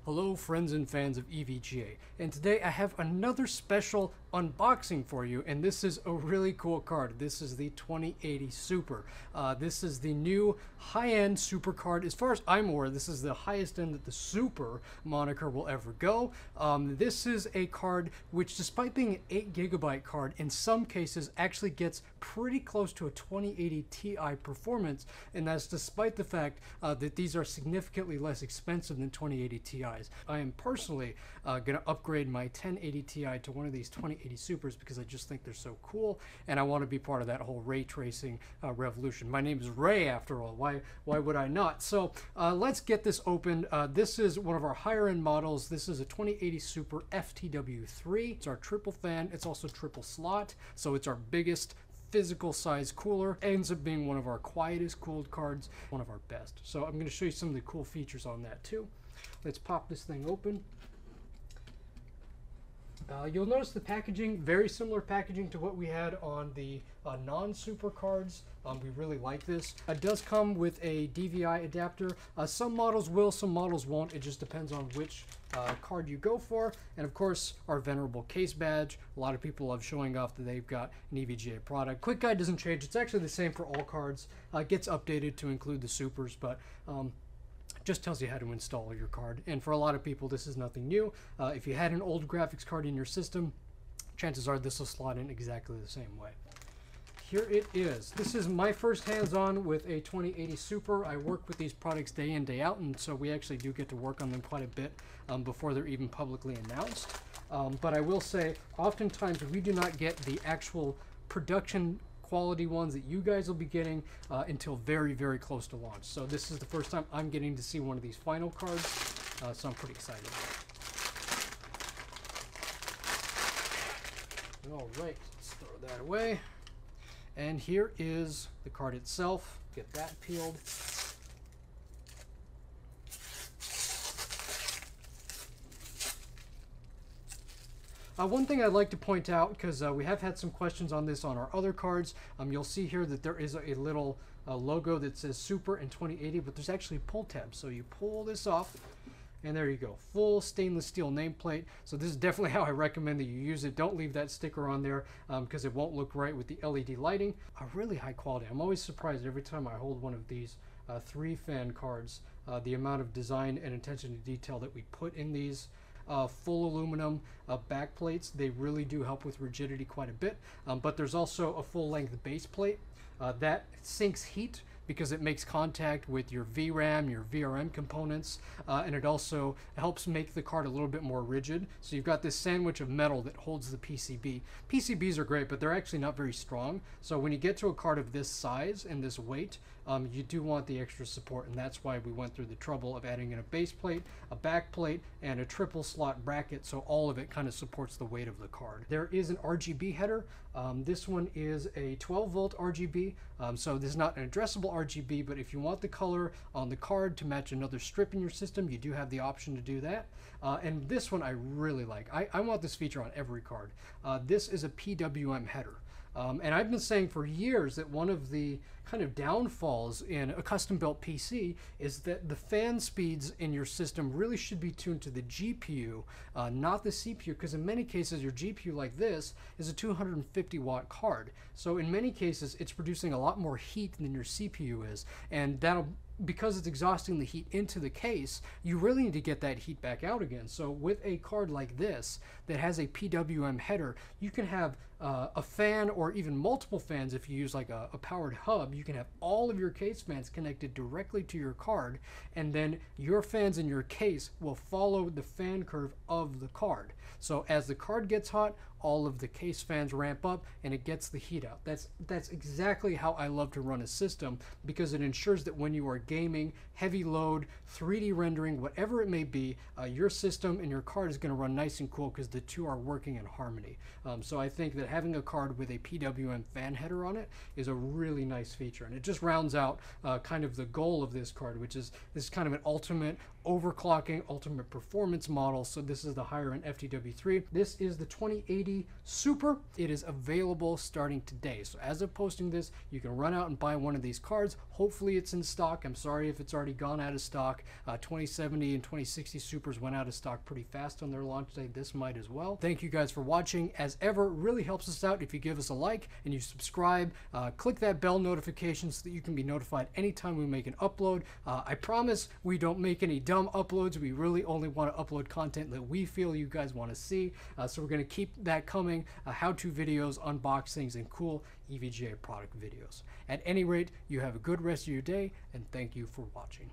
Hello friends and fans of EVGA, and today I have another special unboxing for you, and this is a really cool card. This is the 2080 Super. This is the new high-end Super card. As far as I'm aware, this is the highest end that the Super moniker will ever go. This is a card which, despite being an 8GB card, in some cases actually gets pretty close to a 2080 Ti performance, and that's despite the fact that these are significantly less expensive than 2080 Ti. I am personally going to upgrade my 1080 Ti to one of these 2080 Supers because I just think they're so cool, and I want to be part of that whole ray tracing revolution. My name is Ray, after all. Why would I not? So let's get this opened. This is one of our higher end models. This is a 2080 Super FTW3. It's our triple fan. It's also triple slot, so it's our biggest physical size cooler. It ends up being one of our quietest cooled cards, one of our best. So I'm going to show you some of the cool features on that too. Let's pop this thing open. You'll notice the packaging, very similar packaging to what we had on the non-Super cards. We really like this. It does come with a DVI adapter. Some models will, some models won't. It just depends on which card you go for. And of course, our venerable case badge. A lot of people love showing off that they've got an EVGA product. Quick guide doesn't change. It's actually the same for all cards. It gets updated to include the Supers, but just tells you how to install your card. And for a lot of people, this is nothing new. If you had an old graphics card in your system, chances are this will slot in exactly the same way. Here it is. This is my first hands-on with a 2080 Super. I work with these products day in, day out, and so we actually do get to work on them quite a bit before they're even publicly announced. But I will say, oftentimes we do not get the actual production quality ones that you guys will be getting until very, very close to launch. So this is the first time I'm getting to see one of these final cards, so I'm pretty excited. All right, let's throw that away. And here is the card itself. Get that peeled. One thing I'd like to point out, because we have had some questions on this on our other cards, you'll see here that there is a little logo that says Super and 2080, but there's actually a pull tab. So you pull this off, and there you go. Full stainless steel nameplate. So this is definitely how I recommend that you use it. Don't leave that sticker on there because it won't look right with the LED lighting. Really high quality. I'm always surprised every time I hold one of these 3-fan cards, the amount of design and attention to detail that we put in these. Full aluminum back plates. They really do help with rigidity quite a bit, but there's also a full-length base plate that sinks heat because it makes contact with your VRAM, your VRM components, and it also helps make the card a little bit more rigid. So you've got this sandwich of metal that holds the PCB. PCBs are great, but they're actually not very strong. So when you get to a card of this size and this weight, you do want the extra support, and that's why we went through the trouble of adding in a base plate, a back plate, and a triple slot bracket, so all of it kind of supports the weight of the card. There is an RGB header. This one is a 12-volt RGB, so this is not an addressable RGB, but if you want the color on the card to match another strip in your system, you do have the option to do that. And this one I really like. I want this feature on every card. This is a PWM header. And I've been saying for years that one of the kind of downfalls in a custom-built PC is that the fan speeds in your system really should be tuned to the GPU, not the CPU, because in many cases your GPU like this is a 250-watt card. So in many cases it's producing a lot more heat than your CPU is, and that'll, because it's exhausting the heat into the case, you really need to get that heat back out again. So with a card like this that has a PWM header, you can have a fan or even multiple fans. If you use like a powered hub, you can have all of your case fans connected directly to your card, and then your fans in your case will follow the fan curve of the card. So as the card gets hot, all of the case fans ramp up and it gets the heat out. That's exactly how I love to run a system, because it ensures that when you are gaming, heavy load, 3D rendering, whatever it may be, your system and your card is going to run nice and cool because the two are working in harmony. So I think that having a card with a PWM fan header on it is a really nice feature. feature, and it just rounds out kind of the goal of this card, which is this is kind of an ultimate overclocking, ultimate performance model. So this is the higher end FTW3. This is the 2080 Super. It is available starting today. So as of posting this, you can run out and buy one of these cards. Hopefully it's in stock. I'm sorry if it's already gone out of stock. 2070 and 2060 Supers went out of stock pretty fast on their launch day. This might as well. Thank you guys for watching. As ever, really helps us out if you give us a like and you subscribe. Click that bell notification so that you can be notified anytime we make an upload. I promise we don't make any dumb uploads. We really only want to upload content that we feel you guys want to see. So we're going to keep that coming. How-to videos, unboxings, and cool EVGA product videos. At any rate, you have a good rest of your day, and thank you for watching.